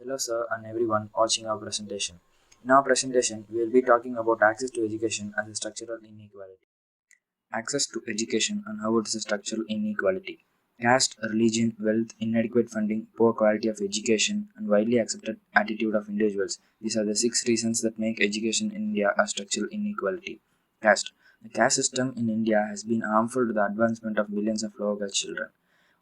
Hello, sir, and everyone watching our presentation. In our presentation, we will be talking about access to education as a structural inequality. Access to education and how it is a structural inequality. Caste, religion, wealth, inadequate funding, poor quality of education, and widely accepted attitude of individuals. These are the six reasons that make education in India a structural inequality. Caste. The caste system in India has been harmful to the advancement of billions of lower caste children.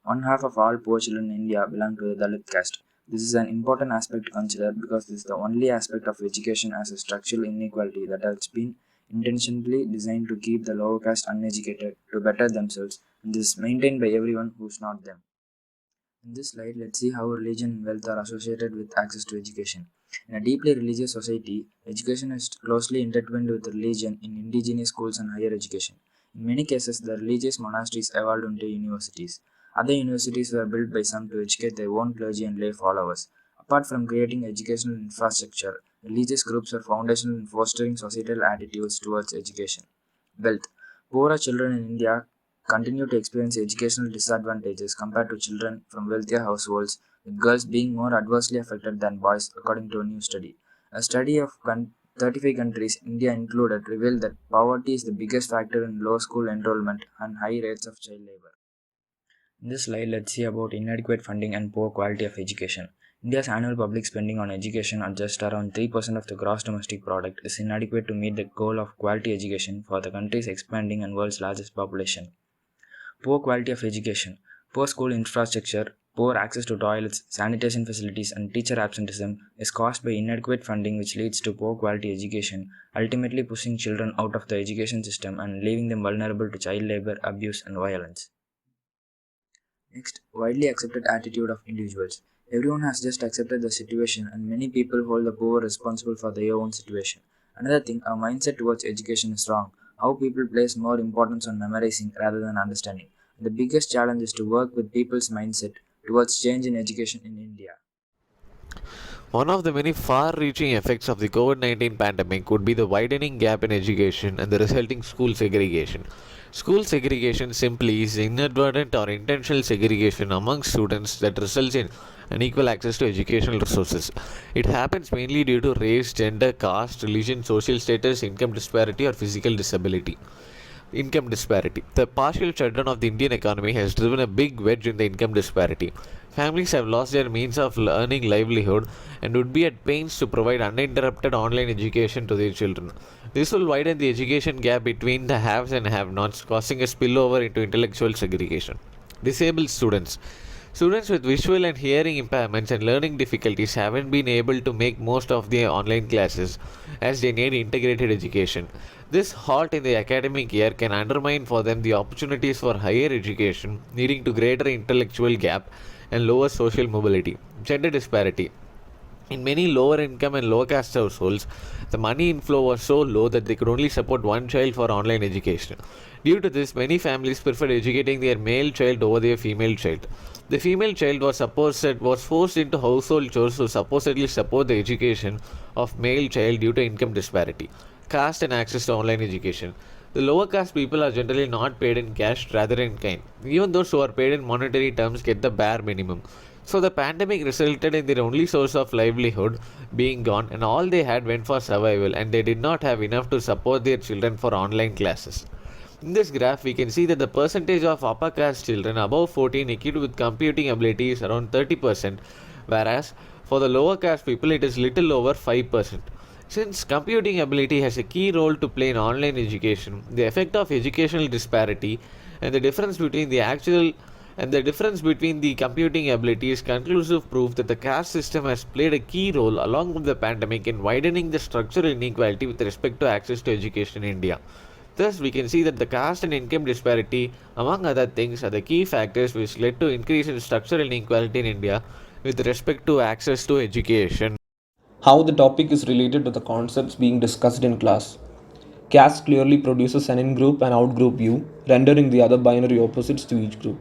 One half of all poor children in India belong to the Dalit caste. This is an important aspect to consider because this is the only aspect of education as a structural inequality that has been intentionally designed to keep the lower caste uneducated to better themselves, and this is maintained by everyone who's not them. In this slide, let's see how religion and wealth are associated with access to education. In a deeply religious society, education is closely intertwined with religion in indigenous schools and higher education. In many cases, the religious monasteries evolved into universities. Other universities were built by some to educate their own clergy and lay followers. Apart from creating educational infrastructure, religious groups are foundational in fostering societal attitudes towards education. Wealth. Poorer children in India continue to experience educational disadvantages compared to children from wealthier households, with girls being more adversely affected than boys, according to a new study. A study of 35 countries, India included, revealed that poverty is the biggest factor in low school enrollment and high rates of child labor. In this slide, let's see about inadequate funding and poor quality of education. India's annual public spending on education at just around 3% of the gross domestic product is inadequate to meet the goal of quality education for the country's expanding and world's largest population. Poor quality of education, poor school infrastructure, poor access to toilets, sanitation facilities, and teacher absenteeism is caused by inadequate funding, which leads to poor quality education, ultimately pushing children out of the education system and leaving them vulnerable to child labor, abuse, and violence. Next, widely accepted attitude of individuals. Everyone has just accepted the situation, and many people hold the poor responsible for their own situation. Another thing, our mindset towards education is wrong. How people place more importance on memorizing rather than understanding. The biggest challenge is to work with people's mindset towards change in education in India. One of the many far reaching effects of the COVID 19 pandemic would be the widening gap in education and the resulting school segregation. School segregation simply is inadvertent or intentional segregation among students that results in unequal access to educational resources. It happens mainly due to race, gender, caste, religion, social status, income disparity, or physical disability. Income disparity. The partial shutdown of the Indian economy has driven a big wedge in the income disparity. Families have lost their means of earning livelihood and would be at pains to provide uninterrupted online education to their children. This will widen the education gap between the haves and have nots, causing a spillover into intellectual segregation. Disabled students. Students with visual and hearing impairments and learning difficulties haven't been able to make most of their online classes as they need integrated education. This halt in the academic year can undermine for them the opportunities for higher education, leading to greater intellectual gap and lower social mobility. Gender disparity. In many lower income and low caste households, the money inflow was so low that they could only support one child for online education. Due to this, many families preferred educating their male child over their female child. The female child was forced into household chores to supposedly support the education of male child due to income disparity, caste and access to online education. The lower caste people are generally not paid in cash rather in kind. Even those who are paid in monetary terms get the bare minimum. So the pandemic resulted in their only source of livelihood being gone, and all they had went for survival, and they did not have enough to support their children for online classes. In this graph, we can see that the percentage of upper caste children above 14 equipped with computing ability is around 30%, whereas for the lower caste people it is little over 5%. Since computing ability has a key role to play in online education, the effect of educational disparity and the difference between the computing ability is conclusive proof that the caste system has played a key role along with the pandemic in widening the structural inequality with respect to access to education in India. Thus, we can see that the caste and income disparity, among other things, are the key factors which led to increase in structural inequality in India with respect to access to education. How the topic is related to the concepts being discussed in class. Caste clearly produces an in group and out group view, rendering the other binary opposites to each group.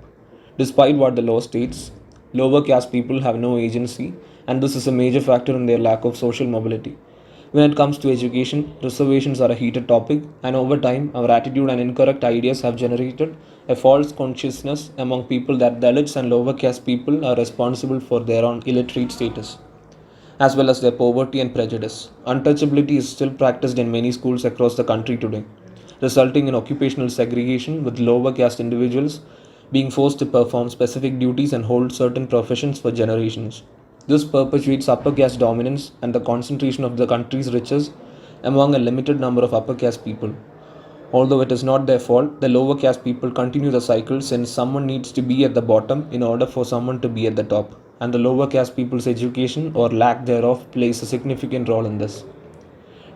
Despite what the law states, lower caste people have no agency, and this is a major factor in their lack of social mobility. When it comes to education, reservations are a heated topic, and over time, our attitude and incorrect ideas have generated a false consciousness among people that Dalits and lower caste people are responsible for their own illiterate status. as well as their poverty and prejudice. Untouchability is still practiced in many schools across the country today, resulting in occupational segregation with lower caste individuals being forced to perform specific duties and hold certain professions for generations. This perpetuates upper caste dominance and the concentration of the country's riches among a limited number of upper caste people. Although it is not their fault, the lower caste people continue the cycle since someone needs to be at the bottom in order for someone to be at the top, and the lower caste people's education or lack thereof plays a significant role in this.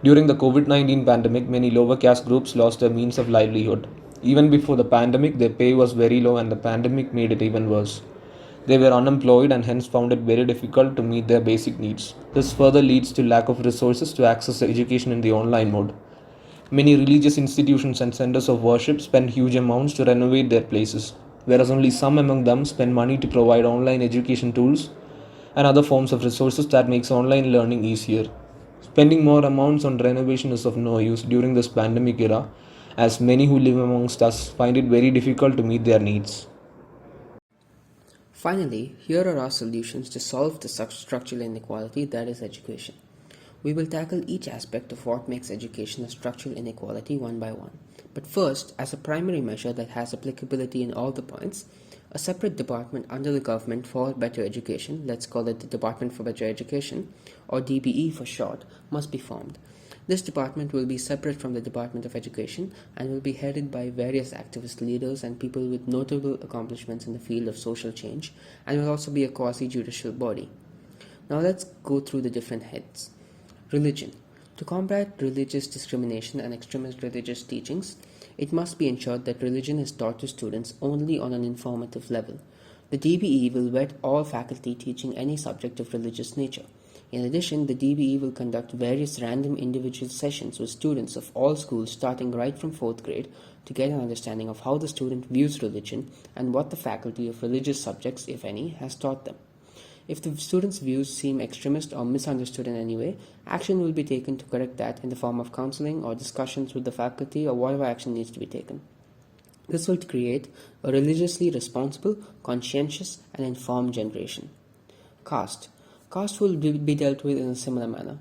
During the COVID 19 pandemic, many lower caste groups lost their means of livelihood. Even before the pandemic, their pay was very low, and the pandemic made it even worse. They were unemployed and hence found it very difficult to meet their basic needs. This further leads to lack of resources to access education in the online mode. Many religious institutions and centers of worship spend huge amounts to renovate their places, whereas only some among them spend money to provide online education tools and other forms of resources that makes online learning easier. Spending more amounts on renovation is of no use during this pandemic era, as many who live amongst us find it very difficult to meet their needs. Finally, here are our solutions to solve the structural inequality that is education. We will tackle each aspect of what makes education a structural inequality one by one. But first, as a primary measure that has applicability in all the points, a separate department under the government for better education, let's call it the Department for Better Education, or DBE for short, must be formed. This department will be separate from the Department of Education and will be headed by various activist leaders and people with notable accomplishments in the field of social change, and will also be a quasi-judicial body. Now let's go through the different heads. Religion. To combat religious discrimination and extremist religious teachings, it must be ensured that religion is taught to students only on an informative level. The DBE will vet all faculty teaching any subject of religious nature. In addition, the DBE will conduct various random individual sessions with students of all schools starting right from 4th grade to get an understanding of how the student views religion and what the faculty of religious subjects, if any, has taught them. If the students' views seem extremist or misunderstood in any way, action will be taken to correct that in the form of counseling or discussions with the faculty or whatever action needs to be taken. This will create a religiously responsible, conscientious, and informed generation. Caste. Caste will be dealt with in a similar manner.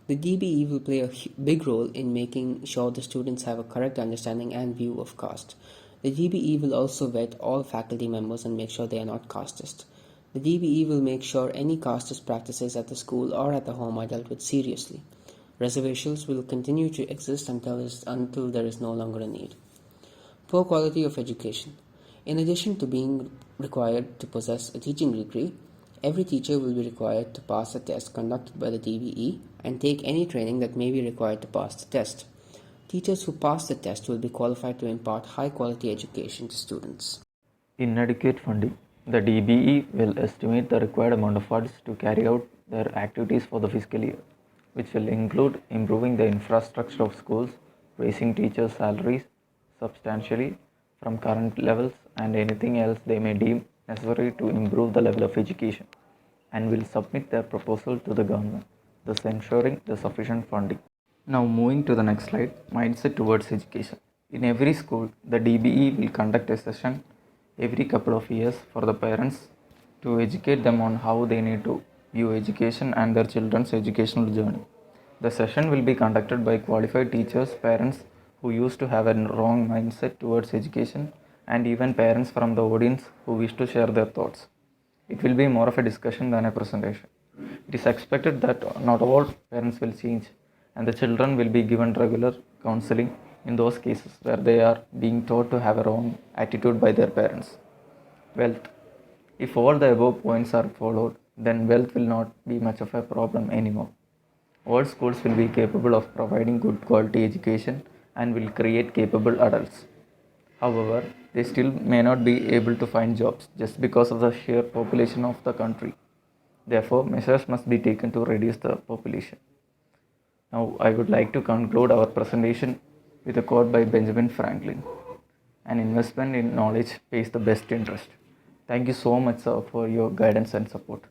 The DBE will play a big role in making sure the students have a correct understanding and view of caste. The DBE will also vet all faculty members and make sure they are not casteist. The DBE will make sure any casteist practices at the school or at the home are dealt with seriously. Reservations will continue to exist until there is no longer a need. Poor quality of education. In addition to being required to possess a teaching degree, every teacher will be required to pass a test conducted by the DBE and take any training that may be required to pass the test. Teachers who pass the test will be qualified to impart high-quality education to students. Inadequate funding. The DBE will estimate the required amount of funds to carry out their activities for the fiscal year, which will include improving the infrastructure of schools, raising teachers' salaries substantially from current levels, and anything else they may deem necessary to improve the level of education, and will submit their proposal to the government, thus ensuring the sufficient funding. Now moving to the next slide, mindset towards education. In every school, the DBE will conduct a session every couple of years for the parents to educate them on how they need to view education and their children's educational journey. The session will be conducted by qualified teachers, parents who used to have a wrong mindset towards education, and even parents from the audience who wish to share their thoughts. It will be more of a discussion than a presentation. It is expected that not all parents will change, and the children will be given regular counseling in those cases where they are being taught to have a wrong attitude by their parents. Wealth. If all the above points are followed, then wealth will not be much of a problem anymore. All schools will be capable of providing good quality education and will create capable adults. However, they still may not be able to find jobs just because of the sheer population of the country. Therefore, measures must be taken to reduce the population. Now, I would like to conclude our presentation with a quote by Benjamin Franklin: "An investment in knowledge pays the best interest." Thank you so much, sir, for your guidance and support.